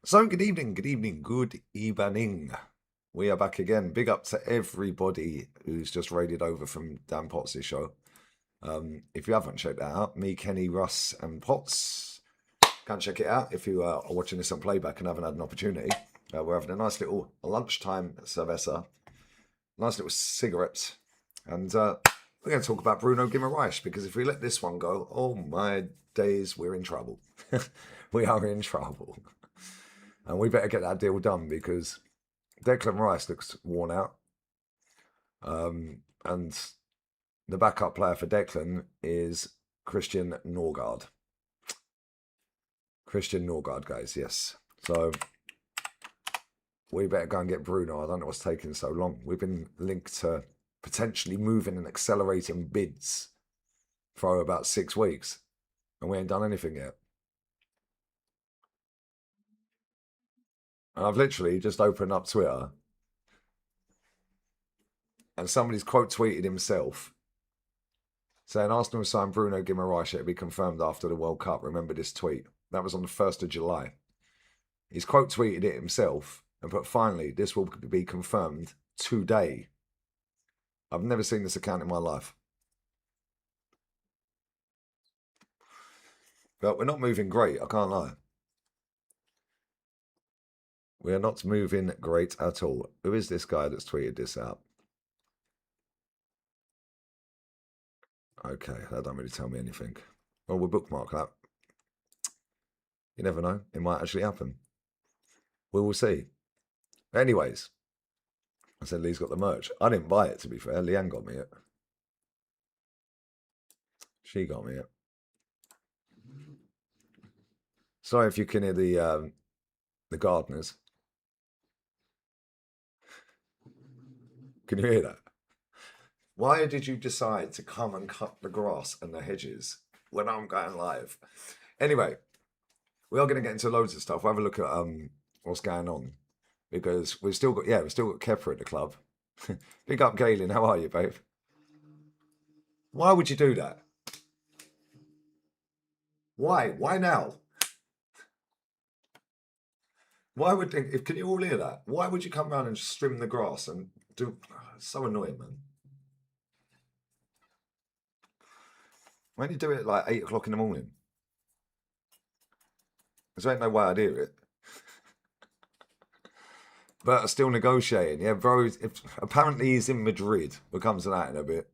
So, good evening, good evening, good evening. We are back again. Big up to everybody who's just raided over from Dan Potts' show. If you haven't checked that out, me, Kenny, Russ, and Potts, can check it out if you are watching this on playback and haven't had an opportunity. We're having a nice little lunchtime cerveza, nice little cigarettes, and we're going to talk about Bruno Guimarães because if we let this one go, oh my days, we're in trouble. We are in trouble. And we better get that deal done because Declan Rice looks worn out. And the backup player for Declan is Christian Norgard. Christian Norgard, guys, yes. So we better go and get Bruno. I don't know what's taking so long. We've been linked to potentially moving and accelerating bids for about 6 weeks. And we ain't done anything yet. And I've literally just opened up Twitter and somebody's quote tweeted himself saying Arsenal signed Bruno Guimarães. It'll be confirmed after the World Cup. Remember this tweet. That was on the 1st of July. He's quote tweeted it himself and put, finally, this will be confirmed today. I've never seen this account in my life. But we're not moving great, I can't lie. We are not moving great at all. Who is this guy that's tweeted this out? Okay, that don't really tell me anything. Well, we'll bookmark that. You never know. It might actually happen. We will see. Anyways, I said Lee's got the merch. I didn't buy it, to be fair. Leanne got me it. She got me it. Sorry if you can hear the gardeners. Can you hear that? Why did you decide to come and cut the grass and the hedges when I'm going live? Anyway, we are going to get into loads of stuff. We'll have a look at what's going on because we've still got Kepa at the club. Big up, Galen. How are you, babe? Why would you do that? Why? Why now? Why would if can you all hear that? Why would you come around and just trim the grass and do? It's so annoying, man. Why don't you do it at like 8 o'clock in the morning? There ain't no way I'd hear it. But still negotiating. Yeah, bro. Apparently he's in Madrid. We'll come to that in a bit.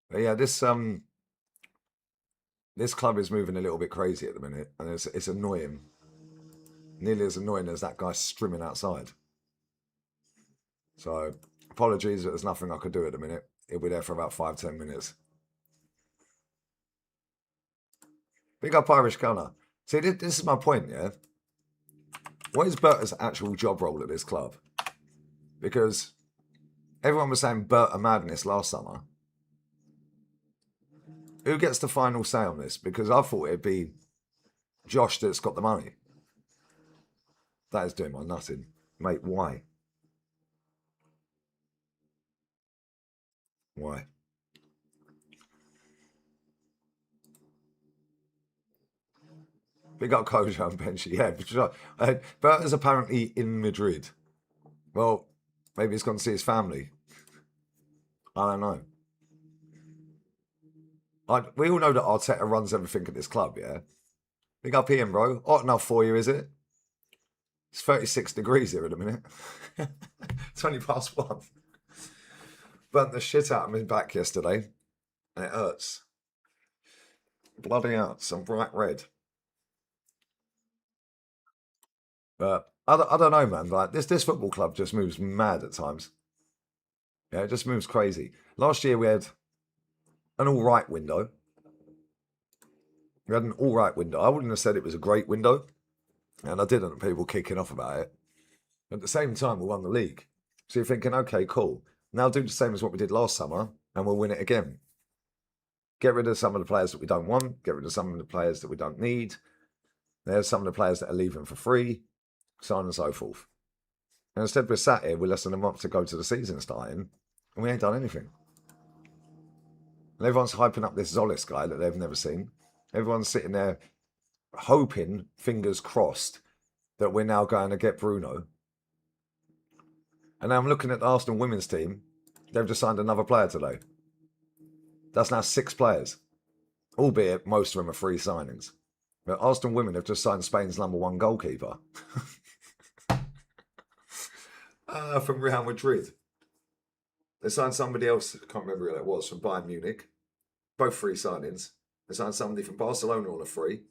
But yeah, this club is moving a little bit crazy at the minute, and it's annoying. Nearly as annoying as that guy strimming outside. So apologies, but there's nothing I could do at the minute. He'll be there for about 5-10 minutes. Big up Irish Gunner. See, this is my point, yeah? What is Berta's actual job role at this club? Because everyone was saying Berta madness last summer. Who gets the final say on this? Because I thought it'd be Josh that's got the money. That is doing my nutting. Mate, why? Why? Big up Kojo and Benchy. Yeah, Berta's apparently in Madrid. Well, maybe he's gone to see his family. I don't know. We all know that Arteta runs everything at this club, yeah? Big up Ian, bro. Hot enough for you, is it? It's 36 degrees here in a minute. 20 past 1. Burnt the shit out of me back yesterday. And it hurts. Bloody hurts. I'm bright red. But I don't know, man. Like this football club just moves mad at times. Yeah, it just moves crazy. Last year we had an all right window. We had an all right window. I wouldn't have said it was a great window, and I didn't. People kicking off about it. At the same time, we won the league. So you're thinking, okay, cool. Now do the same as what we did last summer, and we'll win it again. Get rid of some of the players that we don't want. Get rid of some of the players that we don't need. There's some of the players that are leaving for free, so on and so forth. And instead, we're sat here with less than a month to go to the season starting, and we ain't done anything. And everyone's hyping up this Zolis guy that they've never seen. Everyone's sitting there hoping, fingers crossed, that we're now going to get Bruno. And now I'm looking at the Arsenal women's team. They've just signed another player today. That's now 6 players, albeit most of them are free signings. But Arsenal women have just signed Spain's #1 goalkeeper from Real Madrid. They signed somebody else, I can't remember who that was, from Bayern Munich. Both free signings. They signed somebody from Barcelona on a free.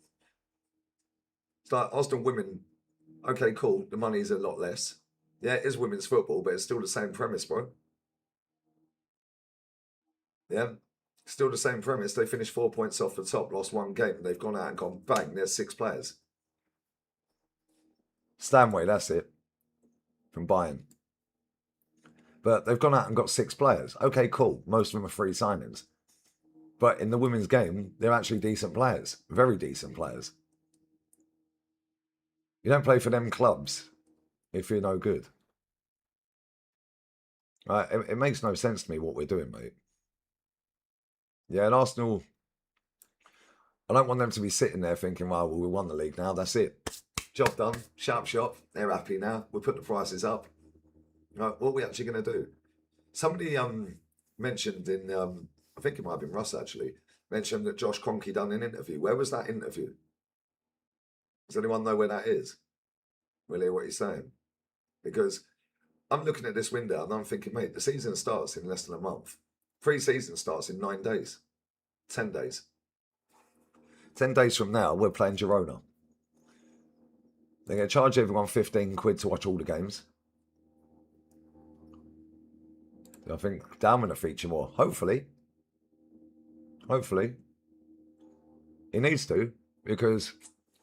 It's like Arsenal women, okay, cool, the money's a lot less. Yeah, it is women's football, but it's still the same premise, bro. Yeah, still the same premise. They finished 4 points off the top, lost 1 game. They've gone out and gone, bang, there's 6 players. Stanway, that's it, from Bayern. But they've gone out and got 6 players. Okay, cool. Most of them are free signings. But in the women's game, they're actually decent players. Very decent players. You don't play for them clubs if you're no good. Right? It makes no sense to me what we're doing, mate. Yeah, and Arsenal, I don't want them to be sitting there thinking, well, we won the league now. That's it. Job done. Sharp shop. They're happy now. We'll put the prices up. Right, what are we actually going to do? Somebody mentioned in, I think it might have been Russ actually, mentioned that Josh Kroenke done an interview. Where was that interview? Does anyone know where that is? We'll hear what he's saying. Because I'm looking at this window and I'm thinking, mate, the season starts in less than a month. Pre-season starts in 9 days. 10 days. 10 days from now, we're playing Girona. They're going to charge everyone 15 quid to watch all the games. I think Down going to feature more. Hopefully. Hopefully. He needs to, because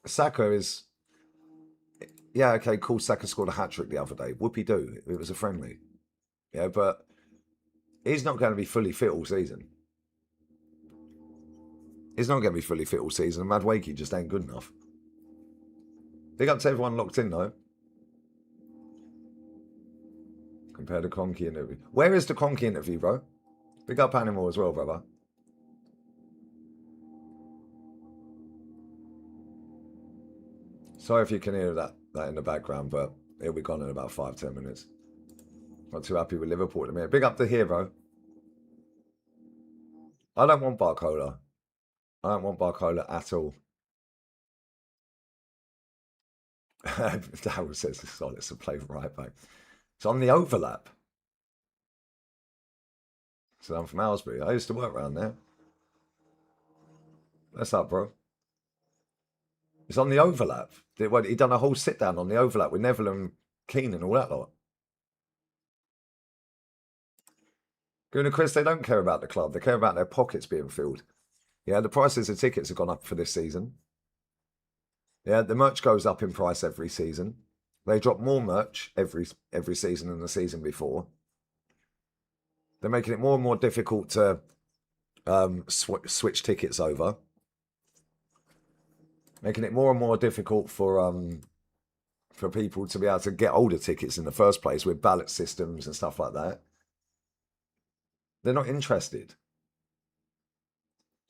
Saka is... Yeah, okay, cool. Saka scored a hat-trick the other day. Whoopie-doo. It was a friendly. Yeah, but he's not going to be fully fit all season. He's not going to be fully fit all season, and Madueke just ain't good enough. Big up to everyone locked in, though. Compare the Kroenke interview. Where is the Kroenke interview, bro? Big up Animal as well, brother. Sorry if you can hear that in the background, but it'll be gone in about 5-10 minutes. Not too happy with Liverpool at the minute. Big up to Hero. I don't want Barcola. I don't want Barcola at all. Darryl says it's solid to play right back. It's on the overlap. So I'm from Aylesbury. I used to work around there. What's up, bro? It's on the overlap. He done a whole sit down on the overlap with Neville and Keane and all that lot. Guna Chris, they don't care about the club. They care about their pockets being filled. Yeah, the prices of tickets have gone up for this season. Yeah, the merch goes up in price every season. They drop more merch every season than the season before. They're making it more and more difficult to switch tickets over. Making it more and more difficult for people to be able to get older tickets in the first place with ballot systems and stuff like that. They're not interested.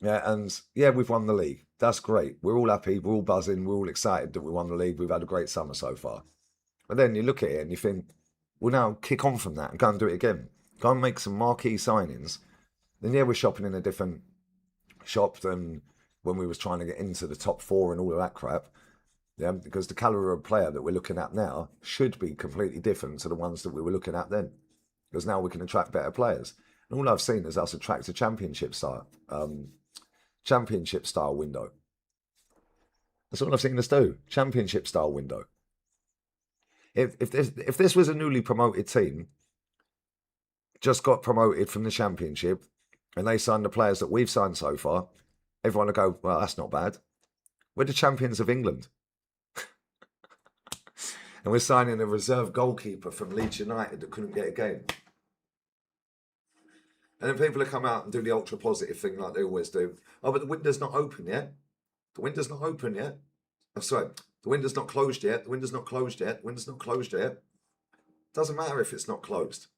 Yeah, and yeah, we've won the league. That's great. We're all happy. We're all buzzing. We're all excited that we won the league. We've had a great summer so far. But then you look at it and you think, well, now kick on from that and go and do it again. Go and make some marquee signings. Then yeah, we're shopping in a different shop than when we was trying to get into the top 4 and all of that crap. Yeah, because the caliber of player that we're looking at now should be completely different to the ones that we were looking at then. Because now we can attract better players. And all I've seen is us attract a championship style window. That's all I've seen us do. Championship style window. If this was a newly promoted team, just got promoted from the championship, and they signed the players that we've signed so far, everyone will go, well, that's not bad. We're the champions of England. And we're signing a reserve goalkeeper from Leeds United that couldn't get a game. And then people will come out and do the ultra positive thing like they always do. Oh, but the window's not open yet. The window's not open yet. Oh, sorry, the window's not closed yet. The window's not closed yet. The window's not closed yet. Doesn't matter if it's not closed.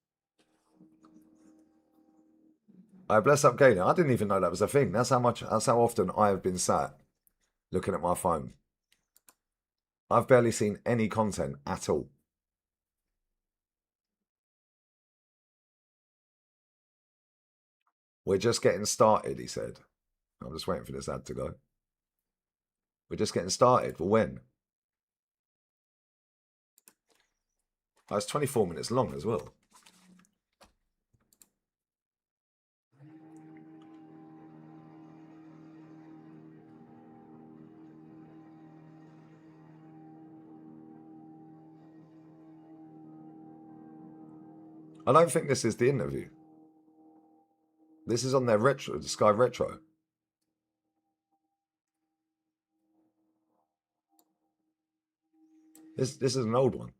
I bless up gaming. I didn't even know that was a thing. That's how often I have been sat looking at my phone. I've barely seen any content at all. We're just getting started, he said. I'm just waiting for this ad to go. We're just getting started. But when? Oh, it's 24 minutes long as well. I don't think this is the interview. This is on their retro, the Sky Retro. This is an old one.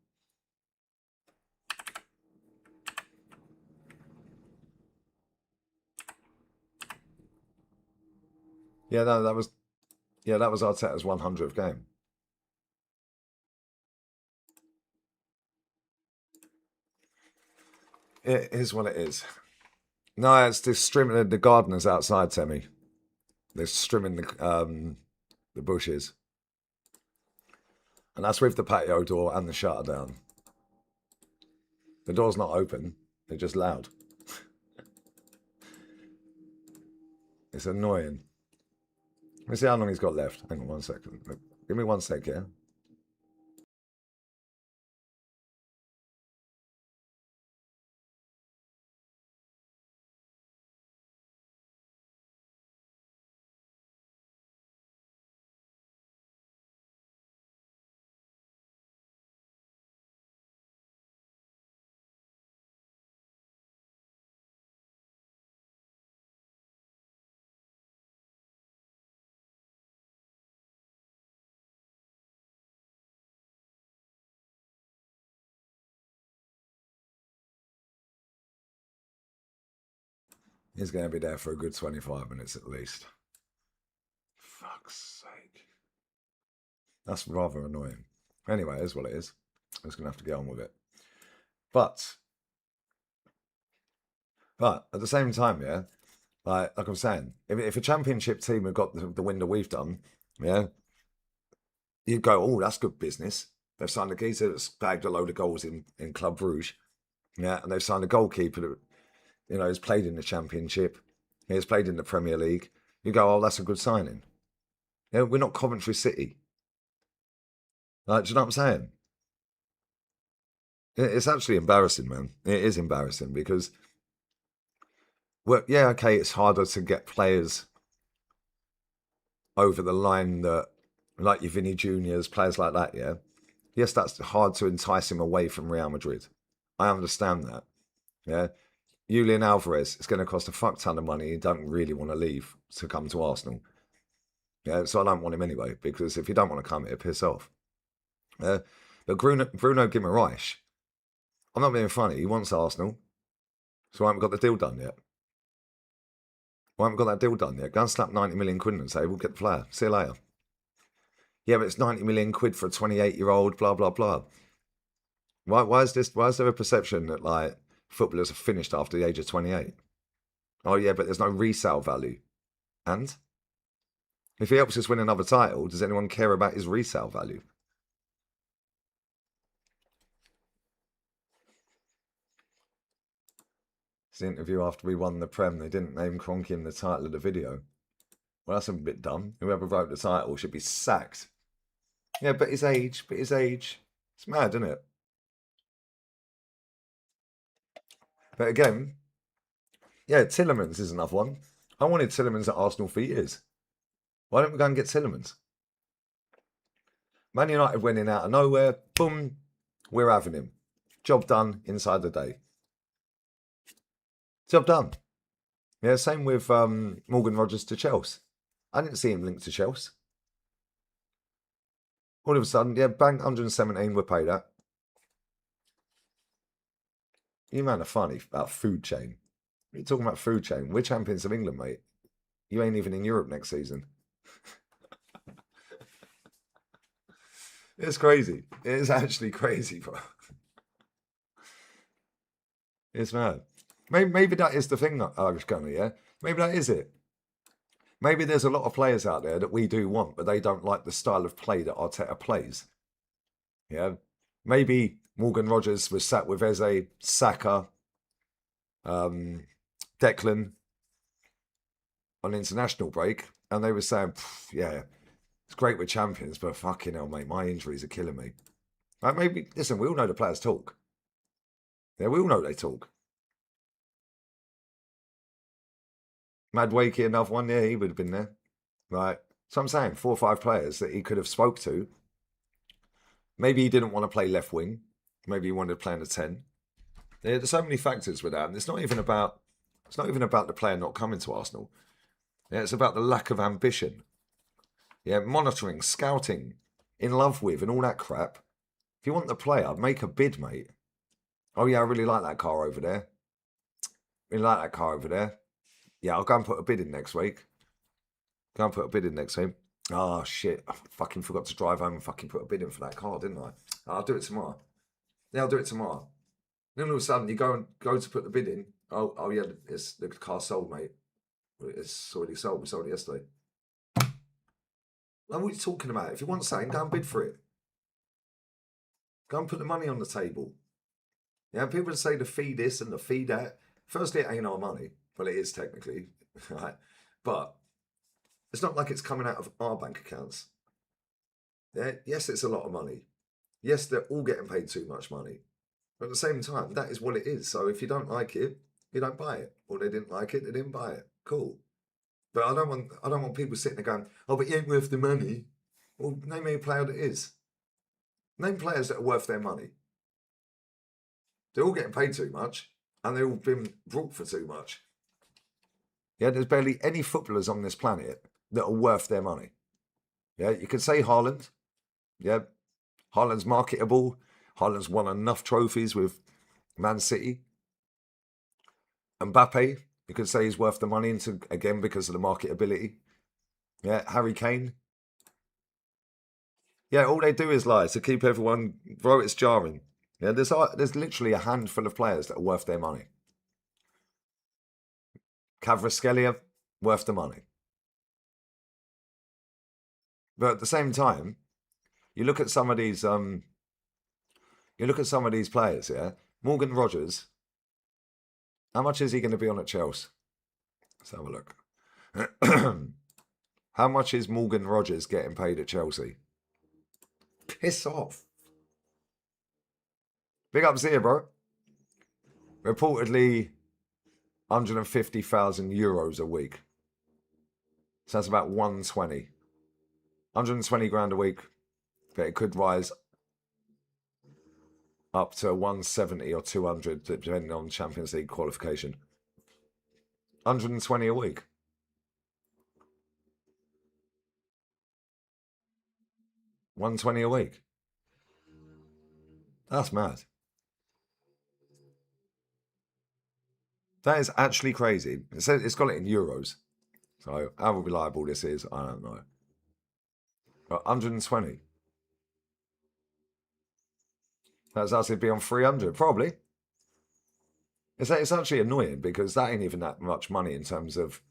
Yeah, no, that was Arteta's 100th game. It is what it is. No, it's just trimming the gardeners outside, Temmie. They're trimming the bushes. And that's with the patio door and the shutter down. The door's not open, they're just loud. It's annoying. Let me see how long he's got left. Hang on 1 second. Give me 1 sec, yeah? He's going to be there for a good 25 minutes at least. Fuck's sake. That's rather annoying. Anyway, it is what it is. I'm just going to have to get on with it. But at the same time, yeah, like I'm saying, if a championship team had got the win that we've done, yeah, you'd go, oh, that's good business. They've signed a geezer that's bagged a load of goals in Club Rouge, yeah, and they've signed a goalkeeper that, has played in the championship, he has played in the Premier League. You go, oh, that's a good signing. Yeah, we're not Coventry City. Like, do you know what I'm saying? It's actually embarrassing, man. It is embarrassing because, well, yeah, okay, it's harder to get players over the line that, like your Vinny Juniors, players like that, yeah. Yes, that's hard to entice him away from Real Madrid. I understand that. Yeah. Julian Alvarez, it's going to cost a fuck ton of money. He don't really want to leave to come to Arsenal. Yeah, so I don't want him anyway, because if you don't want to come here, piss off. But Bruno Guimarães, I'm not being funny, he wants Arsenal. So I haven't got the deal done yet. I haven't got that deal done yet. Go and slap 90 million quid and say, we'll get the player. See you later. Yeah, but it's 90 million quid for a 28-year-old, blah, blah, blah. Why is there a perception that like footballers are finished after the age of 28? Oh yeah, but there's no resale value. And if he helps us win another title, does anyone care about his resale value? It's the interview after we won the Prem. They didn't name Kroenke in the title of the video. Well, that's a bit dumb. Whoever wrote the title should be sacked. Yeah, but his age. It's mad, isn't it? But again, yeah, Tillemans is another one. I wanted Tillemans at Arsenal for years. Why don't we go and get Tillemans? Man United went in out of nowhere. Boom, we're having him. Job done inside the day. Job done. Yeah, same with Morgan Rogers to Chelsea. I didn't see him linked to Chelsea. All of a sudden, yeah, bang, 117 were paid at. You man are funny about food chain. What are you talking about food chain? We're champions of England, mate. You ain't even in Europe next season. It's crazy. It is actually crazy, bro. It's mad. Maybe that is the thing, Irish Gunner, yeah? Maybe that is it. Maybe there's a lot of players out there that we do want, but they don't like the style of play that Arteta plays. Yeah. Maybe Morgan Rogers was sat with Eze, Saka, Declan on international break, and they were saying, yeah, it's great with champions, but fucking hell, mate, my injuries are killing me. Like maybe, listen, we all know the players talk. Yeah, we all know they talk. Madwakey, another one, yeah, he would have been there. Right. So I'm saying 4 or 5 players that he could have spoke to. Maybe he didn't want to play left wing. Maybe he wanted to play in the 10. There's so many factors with that. And it's not even about the player not coming to Arsenal. Yeah, it's about the lack of ambition. Yeah, monitoring, scouting, in love with, and all that crap. If you want the player, make a bid, mate. Oh yeah, I really like that car over there. Really like that car over there. Yeah, I'll go and put a bid in next week. Go and put a bid in next week. Oh shit, I fucking forgot to drive home and fucking put a bid in for that car, didn't I? I'll do it tomorrow. Yeah, I'll do it tomorrow. Then all of a sudden you go to put the bid in. Oh yeah, it's the car sold, mate. It's already sold. We sold it yesterday. Like, what are you talking about? If you want something, go and bid for it. Go and put the money on the table. Yeah, people say the fee this and the fee that. Firstly, it ain't our money. Well, it is technically, right? But it's not like it's coming out of our bank accounts. Yeah, yes, it's a lot of money. Yes, they're all getting paid too much money. But at the same time, that is what it is. So if you don't like it, you don't buy it. Or they didn't like it, they didn't buy it. Cool. But I don't want people sitting there going, oh, but you ain't worth the money. Well, name me a player that is. Name players that are worth their money. They're all getting paid too much, and they've all been brought for too much. Yeah, there's barely any footballers on this planet that are worth their money. Yeah, you could say Haaland. Yeah, Haaland's marketable. Haaland's won enough trophies with Man City. Mbappe, you could say he's worth the money again because of the marketability. Yeah, Harry Kane. Yeah, all they do is lie to keep everyone, bro, it's jarring. Yeah, there's literally a handful of players that are worth their money. Kvaratskhelia, worth the money. But at the same time, you look at some of these players, yeah. Morgan Rogers, how much is he going to be on at Chelsea? Let's have a look. How much is Morgan Rogers getting paid at Chelsea? Piss off. Big ups here, bro. Reportedly 150,000 euros a week. So that's about 120. 120 grand a week. But it could rise up to 170 or 200, depending on Champions League qualification. 120 a week. $120 a week. That's mad. That is actually crazy. It says it's got it in euros. So how reliable this is, I don't know. But 120. That's actually beyond 300, probably. It's actually annoying because that ain't even that much money in terms of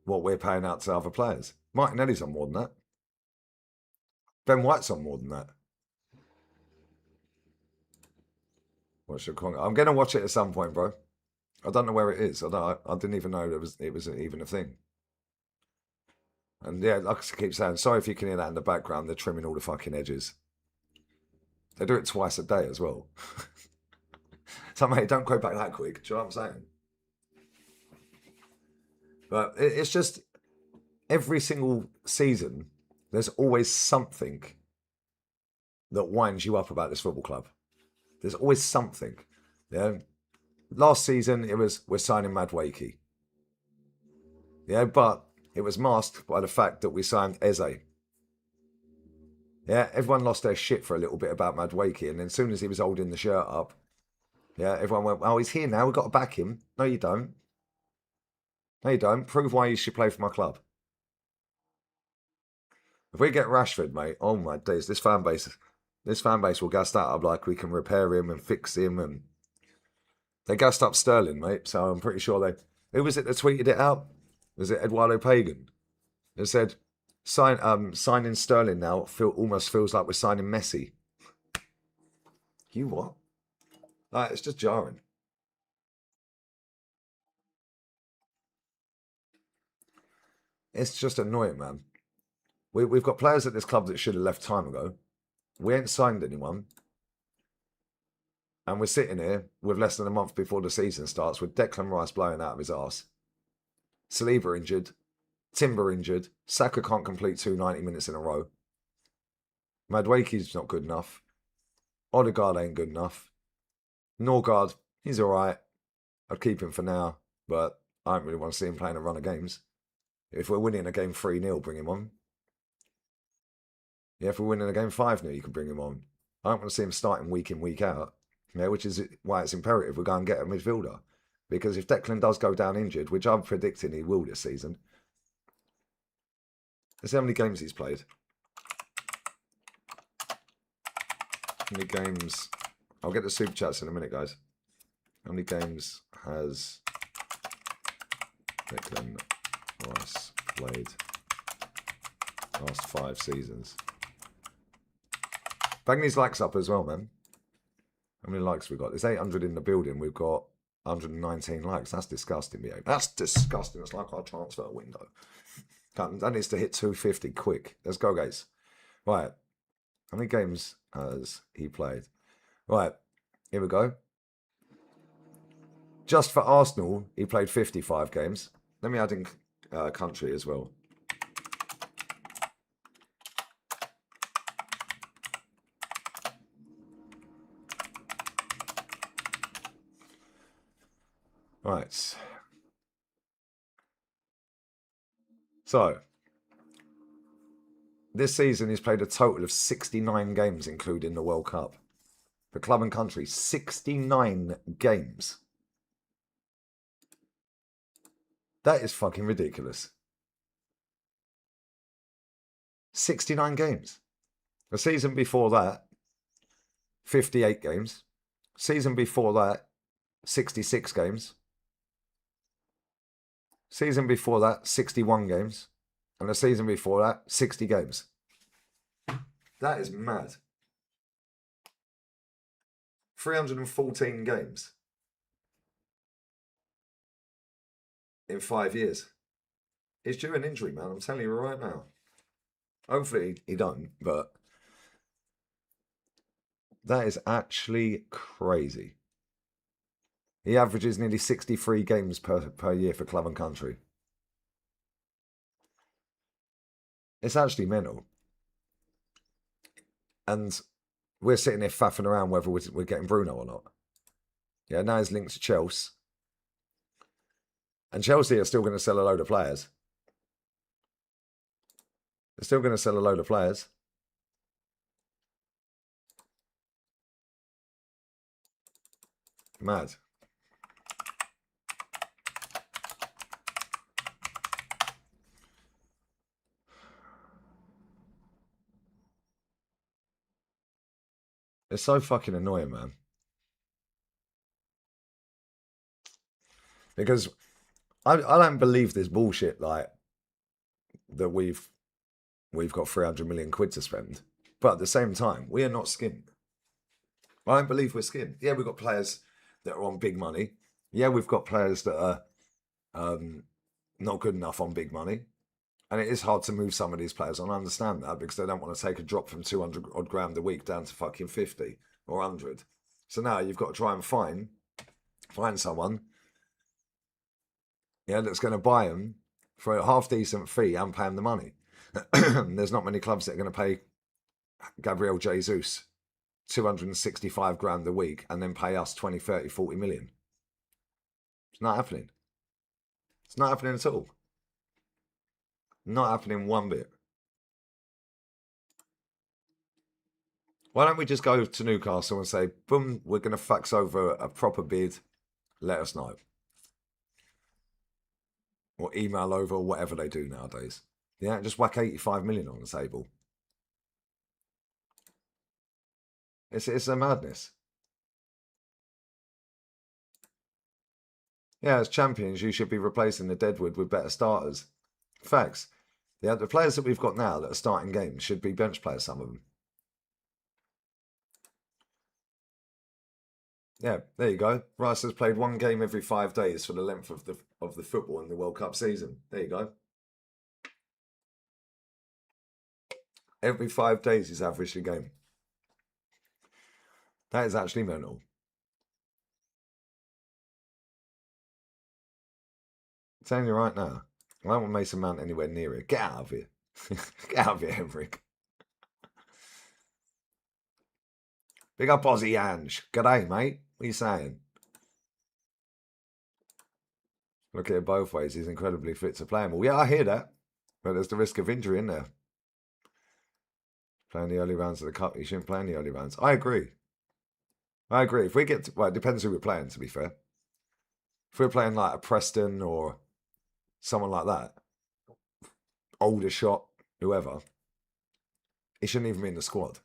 what we're paying out to other players. Martinelli's on more than that. Ben White's on more than that. I'm going to watch it at some point, bro. I don't know where it is. I didn't even know it was even a thing. And yeah, like I keep saying, sorry if you can hear that in the background. They're trimming all the fucking edges. They do it twice a day as well. So, mate, don't go back that quick. Do you know what I'm saying? But it's just every single season, there's always something that winds you up about this football club. There's always something. Yeah. Last season, it was we're signing Madwakey. Yeah, but it was masked by the fact that we signed Eze. Yeah, everyone lost their shit for a little bit about Madwakey, and then as soon as he was holding the shirt up, yeah, everyone went, "Oh, he's here now. We've got to back him." No, you don't. No, you don't. Prove why you should play for my club. If we get Rashford, mate, oh my days, this fan base will gas that up like we can repair him and fix him and They gassed up Sterling, mate. So I'm pretty sure they. Who was it that tweeted it out? Was it Eduardo Pagan? It said, signing Sterling now almost feels like we're signing Messi. You what? Like, it's just jarring. It's just annoying, man. We've got players at this club that should have left time ago. We ain't signed anyone. And we're sitting here with less than a month before the season starts with Declan Rice blowing out of his arse. Saliba injured. Timber injured. Saka can't complete 290 minutes in a row. Madueke's not good enough. Odegaard ain't good enough. Norgard, he's all right. I'd keep him for now, but I don't really want to see him playing a run of games. If we're winning a game 3-0, bring him on. Yeah, if we're winning a game 5-0, you can bring him on. I don't want to see him starting week in, week out. Yeah, which is why it's imperative we go and get a midfielder. Because if Declan does go down injured, which I'm predicting he will this season, let's see how many games he's played. How many games? I'll get the super chats in a minute, guys. How many games has Declan Rice played last 5 seasons? Bang these likes up as well, man. How many likes we got? There's 800 in the building. We've got 119 likes. That's disgusting, mate. That's disgusting. It's like our transfer window. That needs to hit 250 quick. Let's go, guys. Right. How many games has he played? Right. Here we go. Just for Arsenal, he played 55 games. Let me add in country as well. Right. So, this season he's played a total of 69 games, including the World Cup. For club and country, 69 games. That is fucking ridiculous. 69 games. The season before that, 58 games. Season before that, 66 games. Season before that, 61 games. And the season before that, 60 games. That is mad. 314 games in 5 years. He's due an injury, man. I'm telling you right now. Hopefully he don't, but that is actually crazy. He averages nearly 63 games per year for club and country. It's actually mental. And we're sitting here faffing around whether we're getting Bruno or not. Yeah, now he's linked to Chelsea. And Chelsea are still going to sell a load of players. They're still going to sell a load of players. Mad. It's so fucking annoying, man. Because I don't believe this bullshit like that we've got 300 million quid to spend. But at the same time, we are not skint. I don't believe we're skint. Yeah, we've got players that are on big money. Yeah, we've got players that are not good enough on big money. And it is hard to move some of these players on. I understand that because they don't want to take a drop from 200 odd grand a week down to fucking 50 or 100. So now you've got to try and find someone, yeah, that's going to buy them for a half decent fee and pay them the money. There's not many clubs that are going to pay Gabriel Jesus 265 grand a week and then pay us 20, 30, 40 million. It's not happening. It's not happening at all. Not happening one bit. Why don't we just go to Newcastle and say, boom, we're going to fax over a proper bid. Let us know. Or email over or whatever they do nowadays. Yeah, just whack 85 million on the table. It's a madness. Yeah, as champions, you should be replacing the deadwood with better starters. Facts. Yeah, the players that we've got now that are starting games should be bench players, some of them. Yeah, there you go. Rice has played one game every 5 days for the length of the football in the World Cup season. There you go. Every 5 days he's averaged a game. That is actually mental. I'm telling you right now, I don't want Mason Mount anywhere near it. Get out of here. Get out of here, Henrik. Big up Aussie Ange. G'day, mate. What are you saying? Look at it both ways. He's incredibly fit to play him. Well, yeah, I hear that. But there's the risk of injury in there. Playing the early rounds of the cup, you shouldn't play in the early rounds. I agree. I agree. If we get to, well, it depends who we're playing, to be fair. If we're playing like a Preston or someone like that, older shot, whoever, he shouldn't even be in the squad.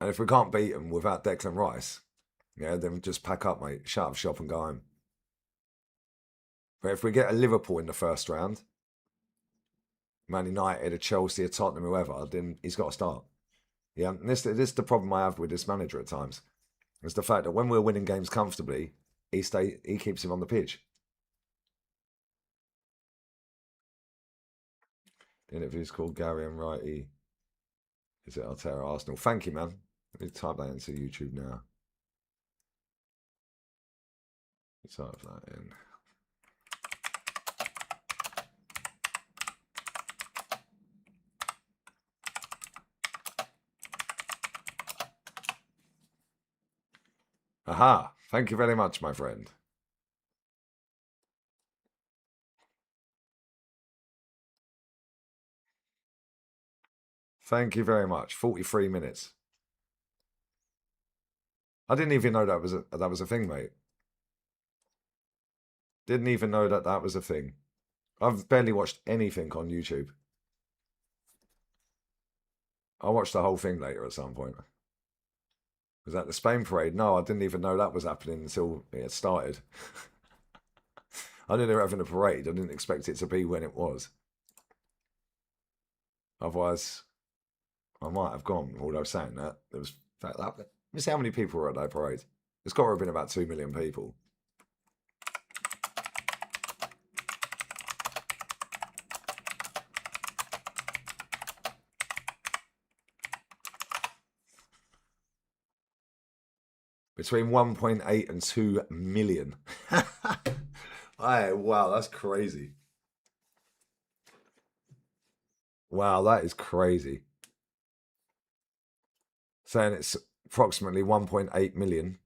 And if we can't beat them without Declan Rice, yeah, then just pack up, mate. Shut up shop and go home. But if we get a Liverpool in the first round, Man United, a Chelsea, a Tottenham, whoever, then he's got to start. Yeah, and this is the problem I have with this manager at times. It's the fact that when we're winning games comfortably, he keeps him on the pitch. The interview's called Gary and Righty. Is it Altera Arsenal? Thank you, man. Let me type that into YouTube now. Type that in. Aha! Thank you very much, my friend. Thank you very much. 43 minutes. I didn't even know that was a thing, mate. Didn't even know that was a thing. I've barely watched anything on YouTube. I'll watch the whole thing later at some point. Was that the Spain parade? No, I didn't even know that was happening until it had started. I knew they were having a parade. I didn't expect it to be when it was. Otherwise, I might have gone. Although saying that, there was let me see how many people were at that parade. There's got to have been about 2 million people. Between 1.8 and 2 million. Wow, that's crazy. Wow, that is crazy. Saying it's approximately 1.8 million,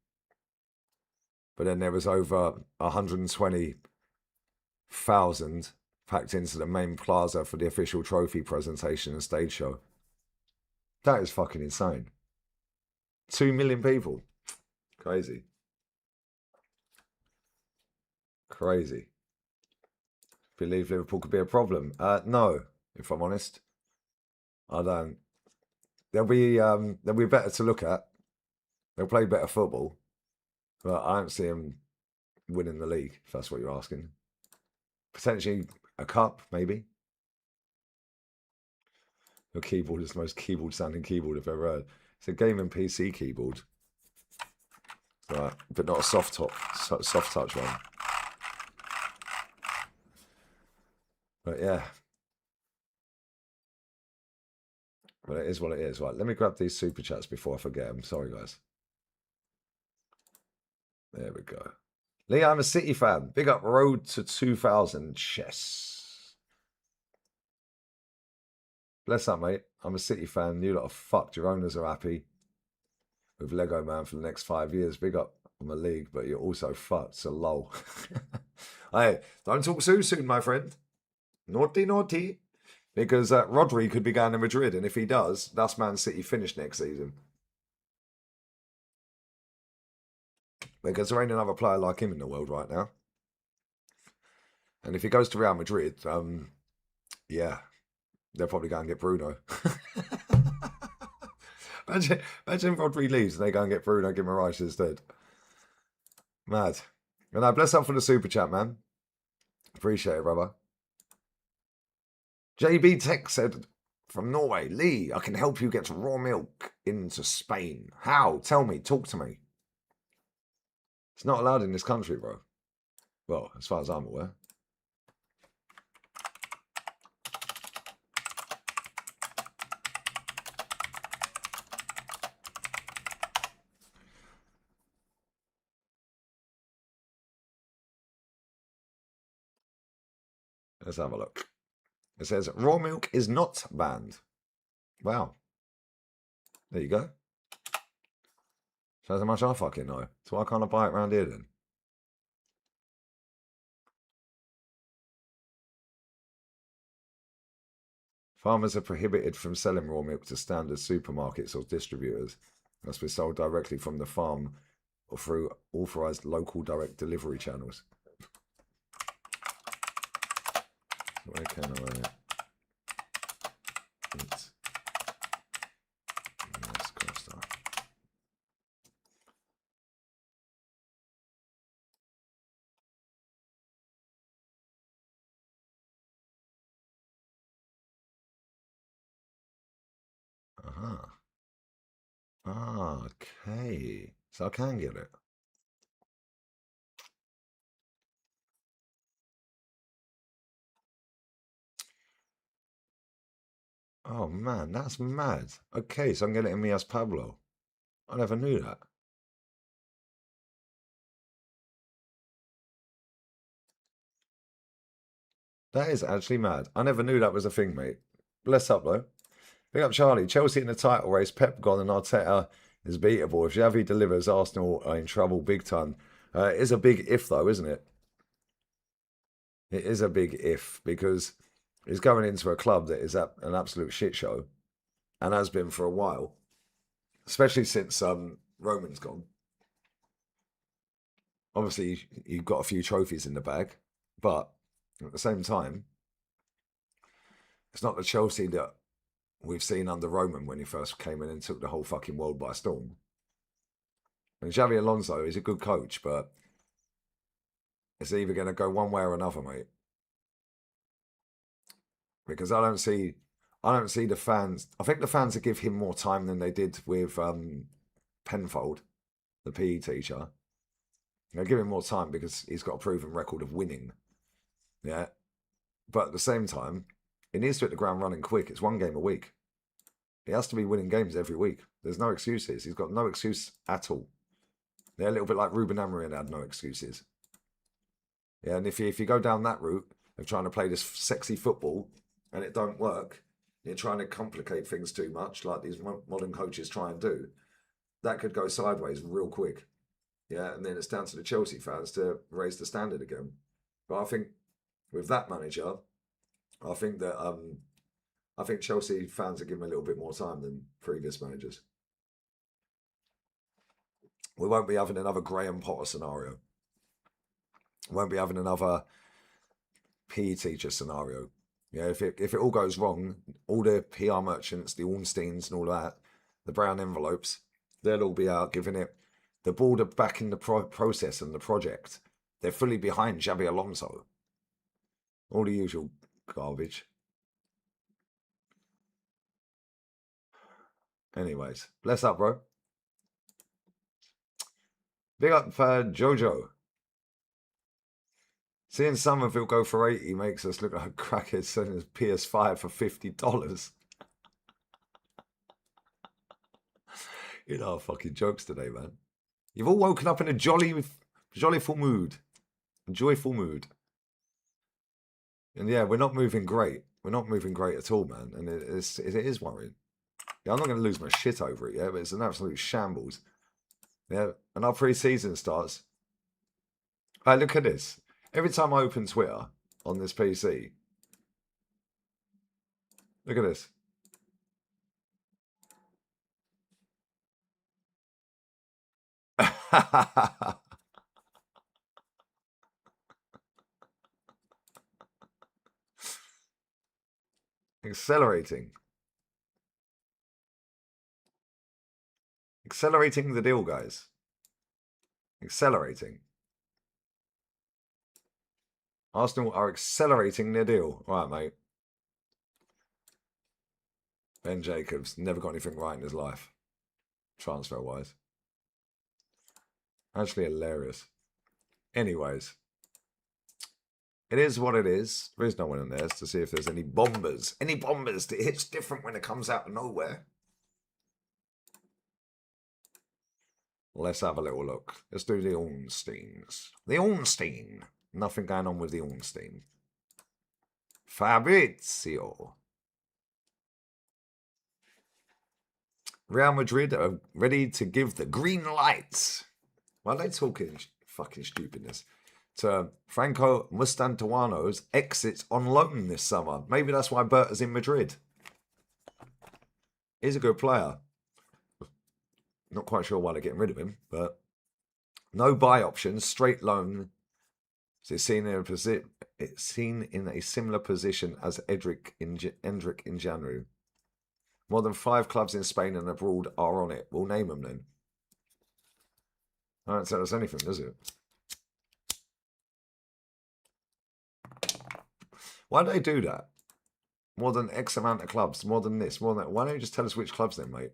but then there was over 120,000 packed into the main plaza for the official trophy presentation and stage show. That is fucking insane. 2 million people. Crazy. Crazy. Believe Liverpool could be a problem? No, if I'm honest. I don't. They'll be better to look at. They'll play better football. But I don't see them winning the league, if that's what you're asking. Potentially a cup, maybe. Your keyboard is the most keyboard sounding keyboard I've ever heard. It's a gaming PC keyboard. Right, but not a soft touch one. But yeah. But it is what it is. Right, let me grab these super chats before I forget them. Sorry, guys. There we go. Lee, I'm a City fan. Big up Road to 2000 chess. Bless up, mate. I'm a City fan. You lot are fucked. Your owners are happy with Lego Man for the next 5 years. Big up on the league, but you're also fucked. So lol. Hey, don't talk so soon, my friend. Naughty, naughty. Because Rodri could be going to Madrid, and if he does, that's Man City finished next season. Because there ain't another player like him in the world right now. And if he goes to Real Madrid, yeah, they'll probably go and get Bruno. imagine Rodri leaves and they go and get Bruno Guimarães instead. Mad. And I bless up for the super chat, man. Appreciate it, brother. JB Tech said from Norway, Lee, I can help you get raw milk into Spain. How? Tell me. Talk to me. It's not allowed in this country, bro. Well, as far as I'm aware. Let's have a look. It says raw milk is not banned. Wow. There you go. Shows how much I fucking know. So why can't I buy it around here then? Farmers are prohibited from selling raw milk to standard supermarkets or distributors. It must be sold directly from the farm or through authorized local direct delivery channels. Where can I eat this Costa? Okay. So I can get it. Oh man, that's mad. Okay, so I'm getting it in Mias Pablo. I never knew that. That is actually mad. I never knew that was a thing, mate. Bless up, though. Big up Charlie. Chelsea in the title race. Pep gone and Arteta is beatable. If Xavi delivers, Arsenal are in trouble big time. It is a big if, though, isn't it? It is a big if because he's going into a club that is an absolute shit show and has been for a while, especially since Roman's gone. Obviously, you've got a few trophies in the bag, but at the same time, it's not the Chelsea that we've seen under Roman when he first came in and took the whole fucking world by storm. And Xavi Alonso is a good coach, but it's either going to go one way or another, mate. Because I don't see the fans. I think the fans will give him more time than they did with Penfold, the PE teacher. They'll give him more time because he's got a proven record of winning. Yeah, but at the same time, he needs to hit the ground running quick. It's one game a week. He has to be winning games every week. There's no excuses. He's got no excuse at all. They're a little bit like Ruben Amorim had no excuses. Yeah, and if you go down that route of trying to play this sexy football and it don't work, you're trying to complicate things too much, like these modern coaches try and do, that could go sideways real quick. Yeah, and then it's down to the Chelsea fans to raise the standard again. But I think with that manager, I think that I think Chelsea fans are giving him a little bit more time than previous managers. We won't be having another Graham Potter scenario. We won't be having another PE teacher scenario. Yeah, if it all goes wrong, all the PR merchants, the Ornsteins and all that, the brown envelopes, they'll all be out giving it. The board are back in the process and the project. They're fully behind Xabi Alonso. All the usual garbage. Anyways, bless up, bro. Big up for Jojo. Seeing Somerville go for 80 makes us look like crackheads selling his PS5 for $50. You know, fucking jokes today, man. You've all woken up in a joyful mood. Joyful mood. And yeah, we're not moving great. We're not moving great at all, man. And it is worrying. Yeah, I'm not going to lose my shit over it, yeah, but it's an absolute shambles. Yeah, and our pre-season starts. Hey, look at this. Every time I open Twitter on this PC, look at this. Accelerating. Accelerating the deal, guys. Accelerating. Arsenal are accelerating their deal. All right, mate. Ben Jacobs never got anything right in his life, transfer-wise. Actually hilarious. Anyways, it is what it is. There is no one in there to see if there's any bombers. Any bombers. It hits different when it comes out of nowhere. Let's have a little look. Let's do the Ornsteins. The Ornstein. Nothing going on with the Ornstein. Fabrizio. Real Madrid are ready to give the green lights. Why are they talking fucking stupidness? To Franco Mustantuano's exits on loan this summer. Maybe that's why Berta's in Madrid. He's a good player. Not quite sure why they're getting rid of him, but no buy options, straight loan. So it's seen in a similar position as Endrick in January. More than 5 clubs in Spain and abroad are on it. We'll name them then. I don't tell us anything, does it? Why do they do that? More than X amount of clubs, more than this, more than that. Why don't you just tell us which clubs then, mate?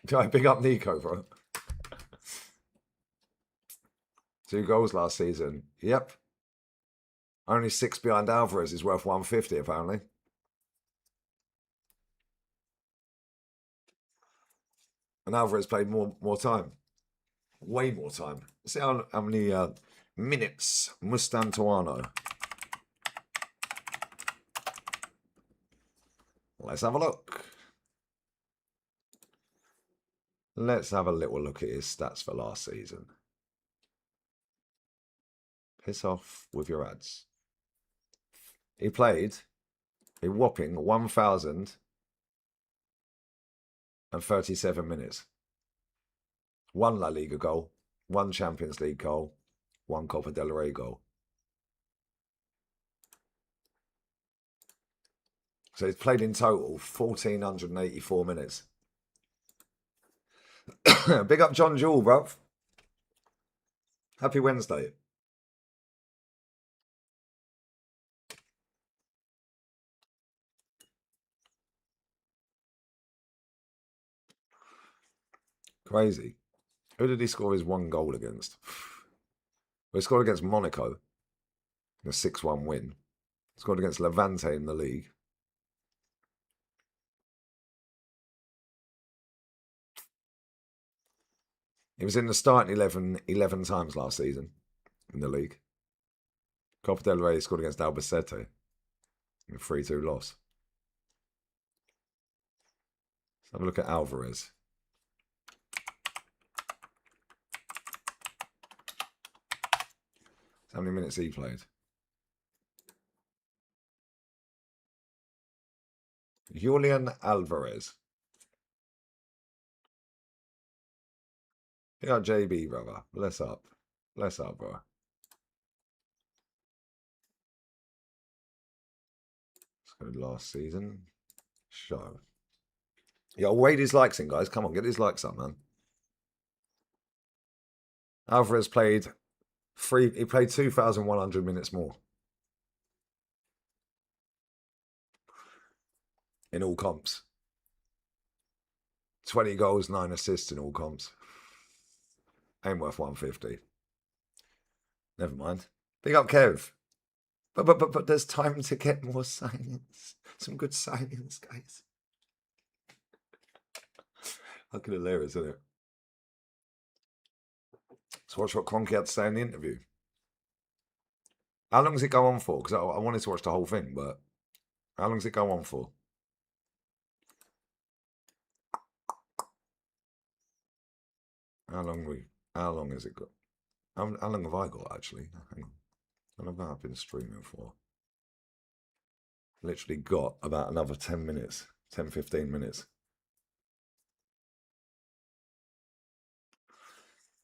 Do I pick up Nico, bro? 2 goals last season. Yep. Only 6 behind Alvarez is worth 150, apparently. And Alvarez played more time. Way more time. Let's see how many minutes Mustantuano. Let's have a look. Let's have a little look at his stats for last season. Piss off with your ads. He played a whopping 1,037 minutes. 1 La Liga goal, 1 Champions League goal, 1 Copa del Rey goal. So he's played in total 1,484 minutes. Big up John Jewell, bruv. Happy Wednesday. Crazy. Who did he score his 1 goal against? Well, he scored against Monaco. A 6-1 win. He scored against Levante in the league. He was in the starting 11 times last season in the league. Copa del Rey scored against Albacete in a 3-2 loss. Let's have a look at Alvarez. How many minutes he played? Julian Alvarez. Yeah, JB, brother. Bless up. Bless up, bro. Let's go last season. Show. Yo, wait his likes in, guys. Come on, get his likes up, man. Alvarez played 2,100 minutes more. In all comps. 20 goals, 9 assists in all comps. Ain't worth 150. Never mind. Big up Kev. But there's time to get more signings. Some good signings, guys. Fucking hilarious, isn't it? So watch what Cronky had to say in the interview. How long does it go on for? Because I wanted to watch the whole thing, but how long does it go on for? How long has it got? How long have I got, actually? Hang on. How long have I been streaming for? Literally got about another 10 minutes. 10, 15 minutes.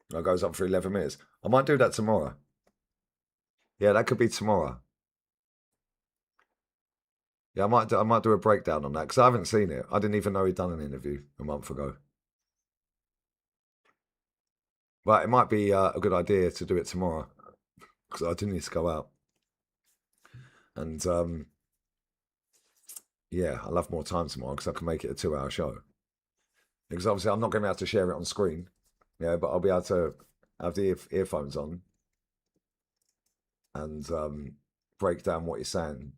That goes up for 11 minutes. I might do that tomorrow. Yeah, that could be tomorrow. Yeah, I might do a breakdown on that because I haven't seen it. I didn't even know he'd done an interview a month ago. But it might be a good idea to do it tomorrow because I do need to go out. And yeah, I'll have more time tomorrow because I can make it a 2 hour show. Because obviously I'm not going to be able to share it on screen. Yeah, but I'll be able to have the earphones on and break down what you're saying.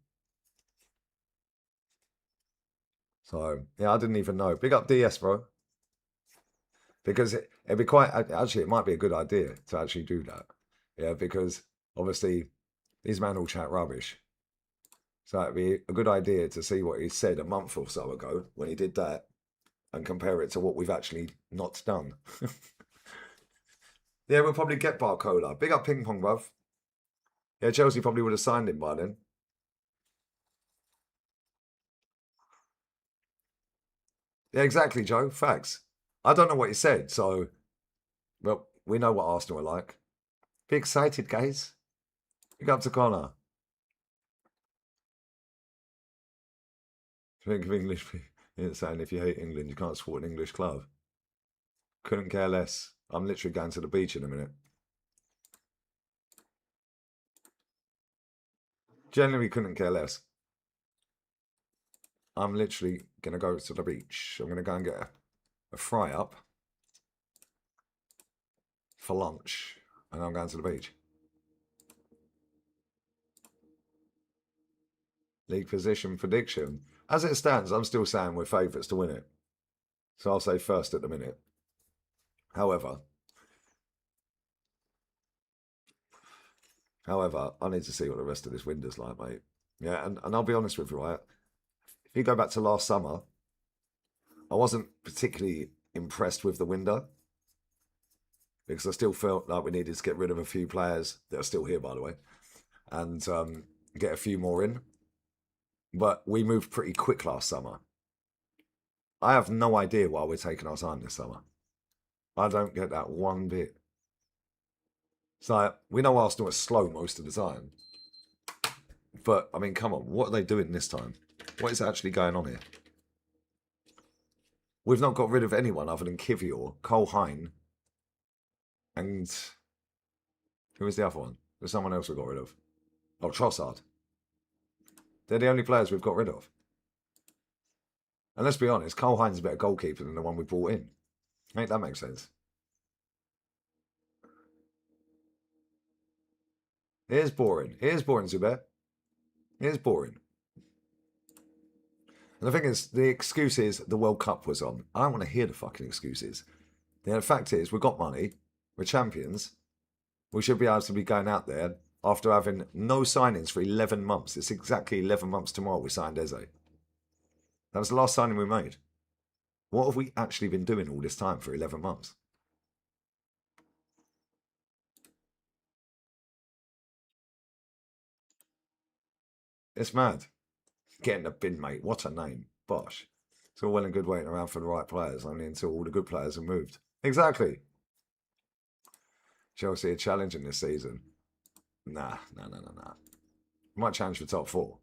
So yeah, I didn't even know. Big up DS, bro. Because it'd be quite actually, it might be a good idea to actually do that. Yeah, because obviously these men all chat rubbish. So it'd be a good idea to see what he said a month or so ago when he did that and compare it to what we've actually not done. Yeah, we'll probably get Barcola. Big up ping pong, bruv. Yeah, Chelsea probably would have signed him by then. Yeah, exactly, Joe. Facts. I don't know what he said, so well, we know what Arsenal are like. Be excited, guys. Big up to Connor. Think of English. It's saying if you hate England, you can't support an English club. Couldn't care less. I'm literally going to the beach in a minute. Generally, couldn't care less. I'm literally going to go to the beach. I'm going to go and get a fry up for lunch, and I'm going to the beach. League position prediction. As it stands, I'm still saying we're favourites to win it. So I'll say first at the minute. However, I need to see what the rest of this window's like, mate. Yeah, and I'll be honest with you, right? If you go back to last summer, I wasn't particularly impressed with the window because I still felt like we needed to get rid of a few players that are still here, by the way, and get a few more in. But we moved pretty quick last summer. I have no idea why we're taking our time this summer. I don't get that one bit. So we know Arsenal are slow most of the time. But, I mean, come on. What are they doing this time? What is actually going on here? We've not got rid of anyone other than Kivior, Cole Hine, and who was the other one? There's someone else we got rid of. Oh, Trossard. They're the only players we've got rid of. And let's be honest, Cole Hine's a better goalkeeper than the one we brought in. Make that make sense? It is boring. It is boring, Zubair. It is boring. And the thing is, the excuse is the World Cup was on. I don't want to hear the fucking excuses. The fact is, we've got money. We're champions. We should be able to be going out there after having no signings for 11 months. It's exactly 11 months tomorrow we signed Eze. That was the last signing we made. What have we actually been doing all this time for 11 months? It's mad. Getting the bin, mate. What a name. Bosh. It's all well and good waiting around for the right players, only until all the good players have moved. Exactly. Chelsea are challenging this season. Nah. Might challenge for top four.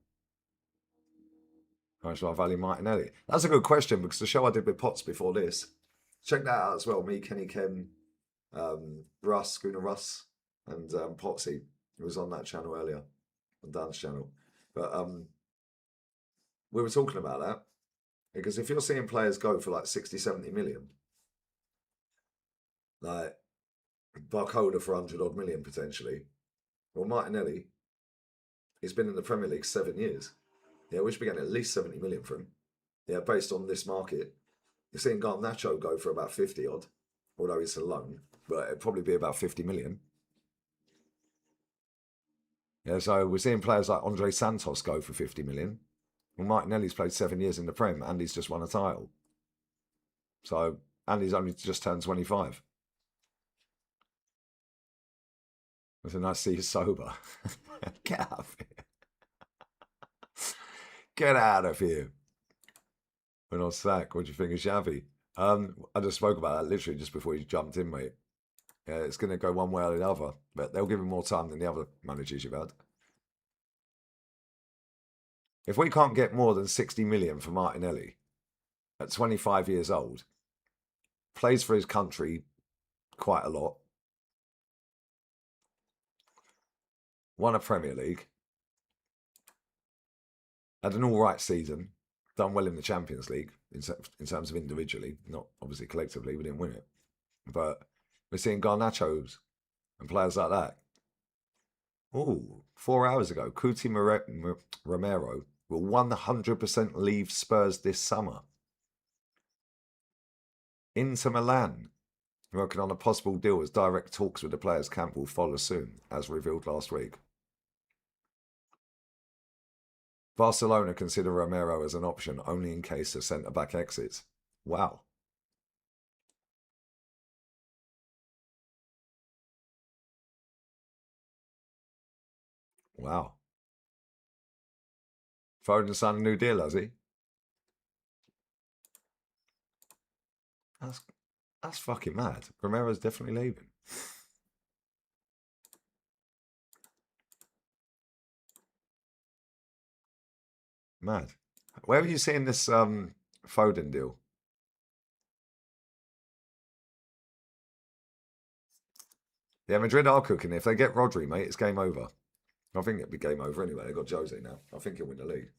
How much do I value Martinelli? That's a good question because the show I did with Potts before this, check that out as well. Me, Kenny Kem, Russ, Schooner Russ, and Potsy, who was on that channel earlier, on Dan's channel. But we were talking about that because if you're seeing players go for like 60, 70 million, like Barcola for 100 odd million potentially, well, Martinelli, he's been in the Premier League 7 years. Yeah, we should be getting at least 70 million for him. Yeah, based on this market. You're seeing Garnacho go for about 50 odd, although it's a loan, but it'd probably be about 50 million. Yeah, so we're seeing players like Andre Santos go for 50 million. Well, Martinelli's played 7 years in the Prem and he's just won a title. So, and he's only just turned 25. It's a nice to see you sober. Get out of here. Get out of here. We're on sack. What do you think of Xavi? I just spoke about that literally just before you jumped in, mate. Yeah, it's going to go one way or the other, but they'll give him more time than the other managers you've had. If we can't get more than 60 million for Martinelli at 25 years old, plays for his country quite a lot, won a Premier League, had an all right season, done well in the Champions League in terms of individually, not obviously collectively. We didn't win it, but we're seeing Garnachos and players like that. Oh, 4 hours ago, Romero will 100% leave Spurs this summer. Inter Milan working on a possible deal as direct talks with the players' camp will follow soon, as revealed last week. Barcelona consider Romero as an option only in case a centre-back exits. Wow. Wow. Foden signed a new deal, has he? That's fucking mad. Romero's definitely leaving. Mad. Where are you seeing this Foden deal? Yeah, Madrid are cooking. If they get Rodri, mate, it's game over. I think it'd be game over anyway. They've got Jose now. I think he'll win the league.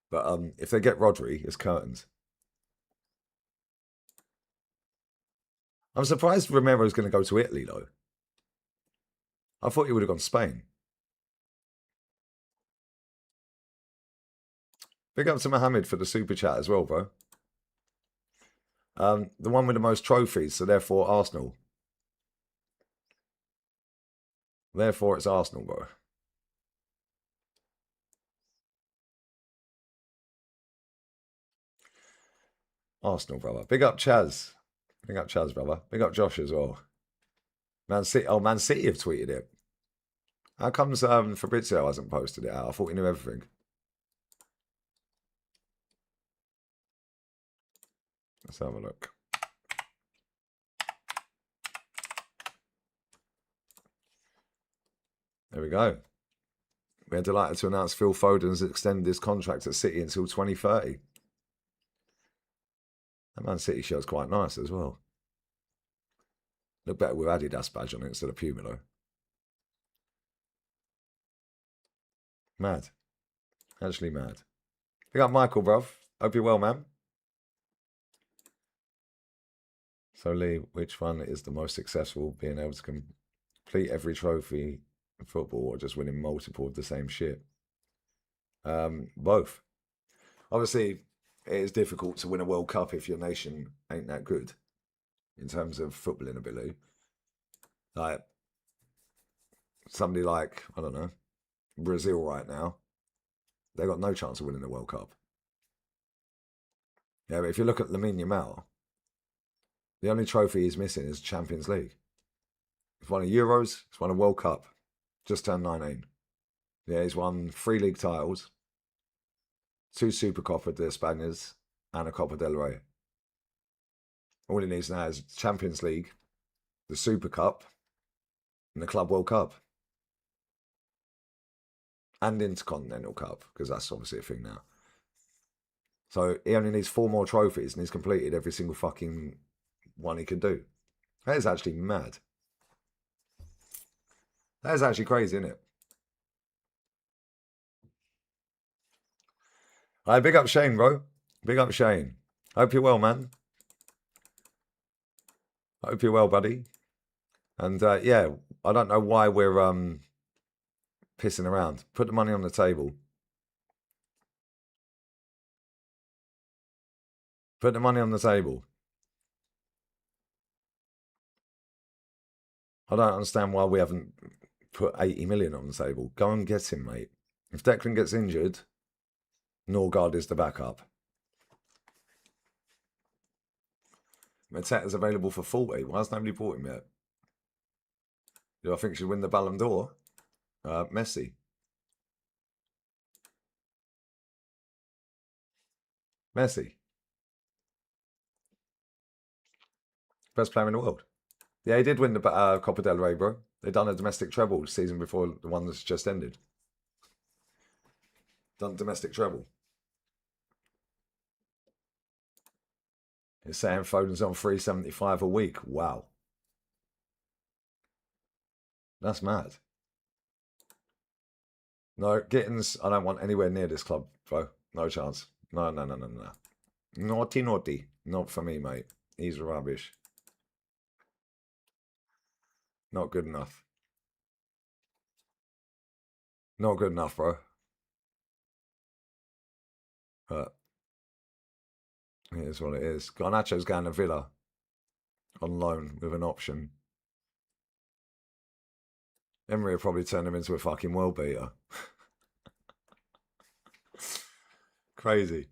But if they get Rodri, it's curtains. I'm surprised Romero's going to go to Italy, though. I thought he would have gone to Spain. Big up to Mohammed for the super chat as well, bro. The one with the most trophies, so therefore Arsenal. Therefore it's Arsenal, bro. Arsenal, brother. Big up Chaz. Big up Chaz, brother. Big up Josh as well. Man City. Oh, Man City have tweeted it. How comes Fabrizio hasn't posted it out? I thought he knew everything. Let's have a look. There we go. We are delighted to announce Phil Foden's extended his contract at City until 2030. That Man City shirt's quite nice as well. Look better with Adidas badge on it instead of Puma, though. Mad. Actually mad. Big up Michael, bruv. Hope you're well, man. So, Lee, which one is the most successful? Being able to complete every trophy in football or just winning multiple of the same shit? Both. Obviously, it is difficult to win a World Cup if your nation ain't that good in terms of footballing ability. Like, somebody like, I don't know, Brazil right now, they got no chance of winning the World Cup. Yeah, but if you look at Lamine Yamal, the only trophy he's missing is Champions League. He's won a Euros, he's won a World Cup, just turned 19. Yeah, he's won 3 league titles, 2 Super Copa de Españas, and a Copa del Rey. All he needs now is Champions League, the Super Cup, and the Club World Cup. And Intercontinental Cup, because that's obviously a thing now. So he only needs 4 more trophies and he's completed every single fucking one he could do. That is actually mad. That is actually crazy, isn't it? Alright, big up Shane, bro. Big up Shane. Hope you're well, man. Hope you're well, buddy. And yeah, I don't know why we're pissing around. Put the money on the table. Put the money on the table. I don't understand why we haven't put 80 million on the table. Go and get him, mate. If Declan gets injured, Norgard is the backup. Mateta's available for 40. Why has nobody bought him yet? Do I think should win the Ballon d'Or? Messi. Messi. Best player in the world. Yeah, he did win the Copa del Rey, bro. They done a domestic treble the season before the one that's just ended. Done domestic treble. He's saying Foden's on 375 a week. Wow. That's mad. No, Gittins, I don't want anywhere near this club, bro. No chance. No, no, no, no, no. Naughty, naughty. Not for me, mate. He's rubbish. Not good enough. Not good enough, bro. But it is what it is. Garnacho's going to Villa on loan with an option. Emery will probably turn him into a fucking world beater. Crazy.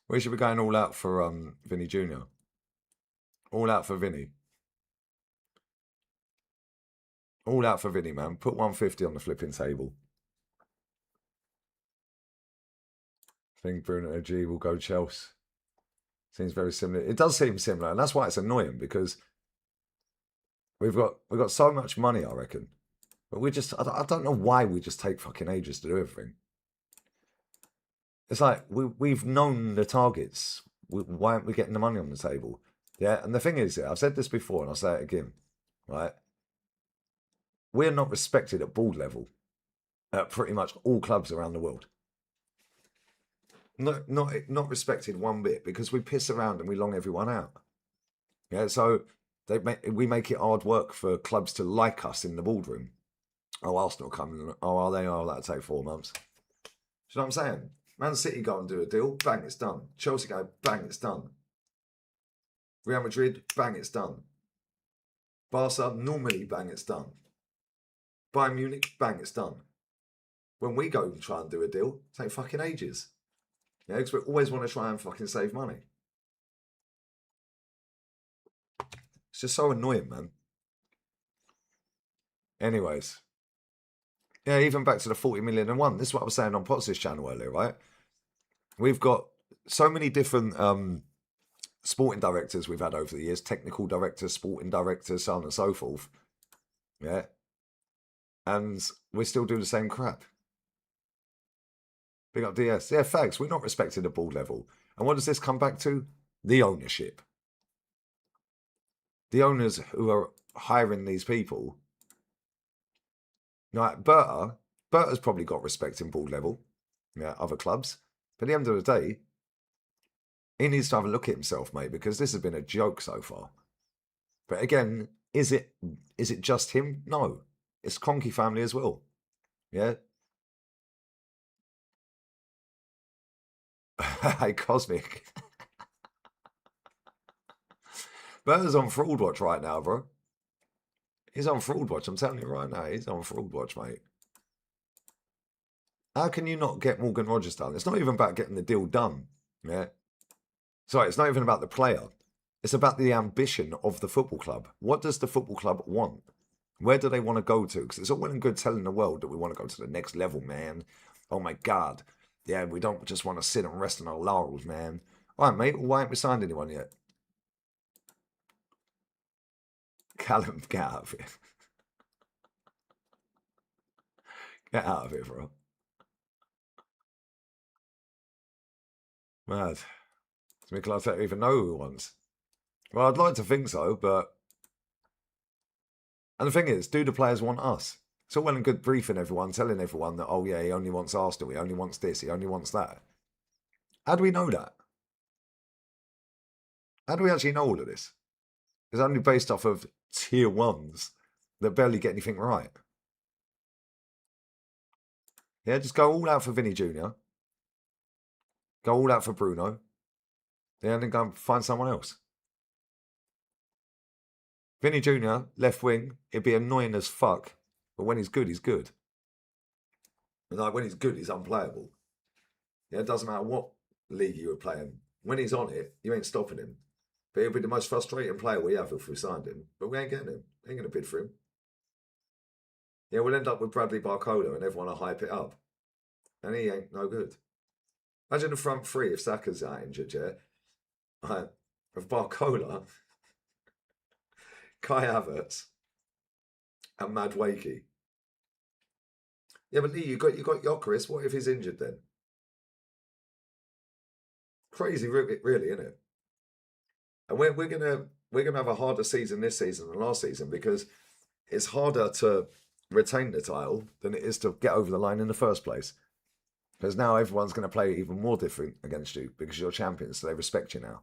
We should be going all out for Vinny Jr. All out for Vinny. All out for Vinny, man. Put 150 on the flipping table. I think Bruno G will go Chelsea. Seems very similar. It does seem similar, and that's why it's annoying because we've got so much money, I reckon. But we just I don't know why we just take fucking ages to do everything. It's like we've known the targets. Why aren't we getting the money on the table? Yeah, and the thing is, I've said this before and I'll say it again, right? We're not respected at board level at pretty much all clubs around the world. Not respected one bit because we piss around and we long everyone out. Yeah, so we make it hard work for clubs to like us in the boardroom. Oh, Arsenal coming. Oh, are they? Oh, that'll take 4 months. Do you know what I'm saying? Man City go and do a deal, bang, it's done. Chelsea go, bang, it's done. Real Madrid, bang, it's done. Barca, normally, bang, it's done. Bayern Munich, bang, it's done. When we go and try and do a deal, it take fucking ages. Yeah, because we always want to try and fucking save money. It's just so annoying, man. Anyways, yeah, even back to the 40 million and one. This is what I was saying on Potts' channel earlier, right? We've got so many different sporting directors we've had over the years, technical directors, sporting directors, so on and so forth. Yeah. And we still do the same crap. Big up DS. Yeah, facts. We're not respected at board level. And what does this come back to? The ownership. The owners who are hiring these people. Like Berta's probably got respect in board level. Yeah, other clubs. But at the end of the day, he needs to have a look at himself, mate, because this has been a joke so far. But again, is it just him? No. It's Conky family as well. Yeah. Hey, Cosmic. Berta's on fraud watch right now, bro. He's on fraud watch. I'm telling you right now, he's on fraud watch, mate. How can you not get Morgan Rogers done? It's not even about getting the deal done. Yeah. Sorry, it's not even about the player. It's about the ambition of the football club. What does the football club want? Where do they want to go to? Because it's all well and good telling the world that we want to go to the next level, man. Oh my God. Yeah, we don't just want to sit and rest on our laurels, man. All right, mate. Well, why haven't we signed anyone yet? Callum, get out of here. Get out of here, bro. Mad. Does Mikel Arteta even know who he wants? Well, I'd like to think so, but... And the thing is, do the players want us? It's all well and good briefing everyone, telling everyone that, oh yeah, he only wants Arsenal, he only wants this, he only wants that. How do we know that? How do we actually know all of this? It's only based off of tier ones that barely get anything right. Yeah, just go all out for Vinny Jr. Go all out for Bruno. Yeah, and then go and find someone else. Vinny Jr., left wing, it'd be annoying as fuck. But when he's good, he's good. And like when he's good, he's unplayable. Yeah, it doesn't matter what league you were playing. When he's on it, you ain't stopping him. But he'll be the most frustrating player we have if we signed him. But we ain't getting him. Ain't going to bid for him. Yeah, we'll end up with Bradley Barcola and everyone will hype it up. And he ain't no good. Imagine the front three if Saka's out injured, yeah? Right. Of Barcola, Kai Havertz, and Mad Wakey. Yeah, but Lee, you got Jokeris. What if he's injured then? Crazy, really, isn't it? And we're gonna have a harder season this season than last season because it's harder to retain the title than it is to get over the line in the first place. Because now everyone's going to play even more different against you because you're champions, so they respect you now.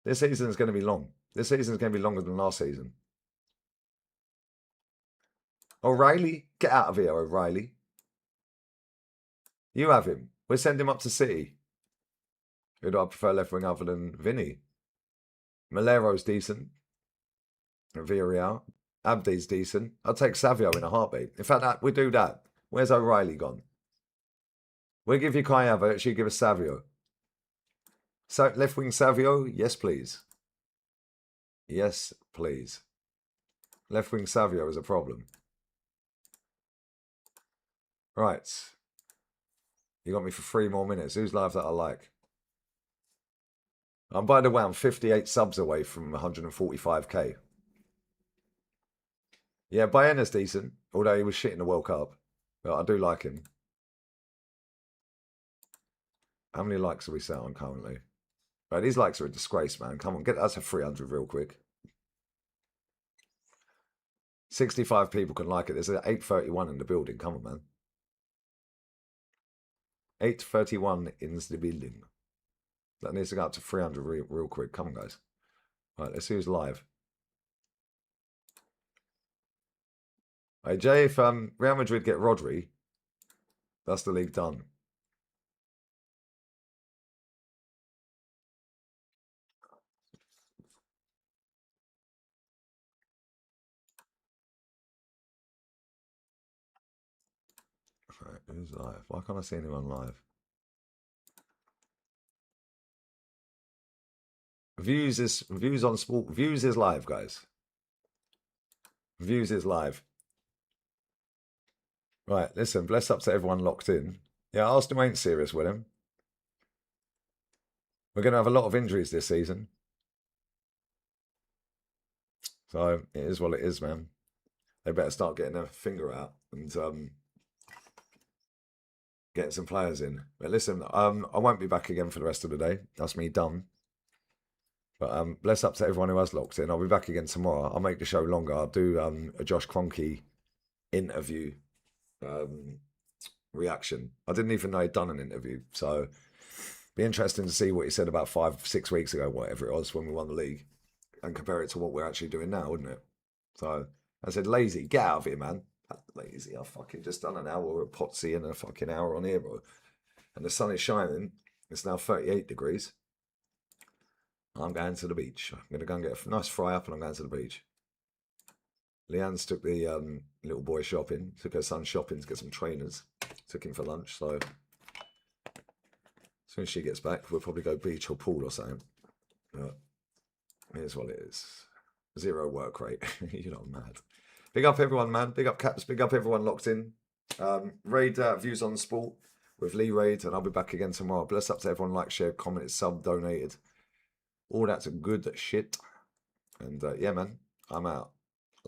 This season is going to be long. This season is going to be longer than last season. O'Reilly, get out of here, O'Reilly. You have him. We'll send him up to City. Who do I prefer left wing other than Vinny? Malero's decent. Villarreal. Abdi's decent. I'll take Savio in a heartbeat. In fact, we do that. Where's O'Reilly gone? We'll give you Kai Havertz. You give us Savio. So left wing Savio? Yes, please. Yes, please. Left wing Savio is a problem. Right. You got me for 3 more minutes. Who's live that I like? By the way, I'm 58 subs away from 145k. Yeah, Bayena's decent, although he was shit in the World Cup. But I do like him. How many likes are we set on currently? Right, these likes are a disgrace, man. Come on, get us a 300 real quick. 65 people can like it. There's an 831 in the building. Come on, man. 831 in the building. That needs to go up to 300 real quick. Come on, guys. All right, let's see who's live. Hey, Jay, if Real Madrid get Rodri, that's the league done. All right, who's live? Why can't I see anyone live? Views on sport. Views is live, guys. Views is live. Right, listen, bless up to everyone locked in. Yeah, Arsenal ain't serious with him. We're going to have a lot of injuries this season. So it is what it is, man. They better start getting their finger out and getting some players in. But listen, I won't be back again for the rest of the day. That's me done. But bless up to everyone who has locked in. I'll be back again tomorrow. I'll make the show longer. I'll do a Josh Kroenke interview reaction. I didn't even know he'd done an interview. So be interesting to see what he said about 5-6 weeks ago, whatever it was, when we won the league, and compare it to what we're actually doing now, wouldn't it? So I said, lazy, get out of here, man. Lazy, I've fucking just done an hour at Potsy and a fucking hour on here, bro. And the sun is shining. It's now 38 degrees. I'm going to the beach. I'm going to go and get a nice fry up and I'm going to the beach. Leanne's took the little boy shopping, took her son shopping to get some trainers, took him for lunch. So as soon as she gets back, we'll probably go beach or pool or something. But here's what it is. 0 work rate. You're not mad. Big up everyone, man. Big up Caps. Big up everyone locked in. Raid views on sport with Lee Raid, and I'll be back again tomorrow. Bless up to everyone. Like, share, commented, sub, donated. All that's good shit. And yeah, man, I'm out.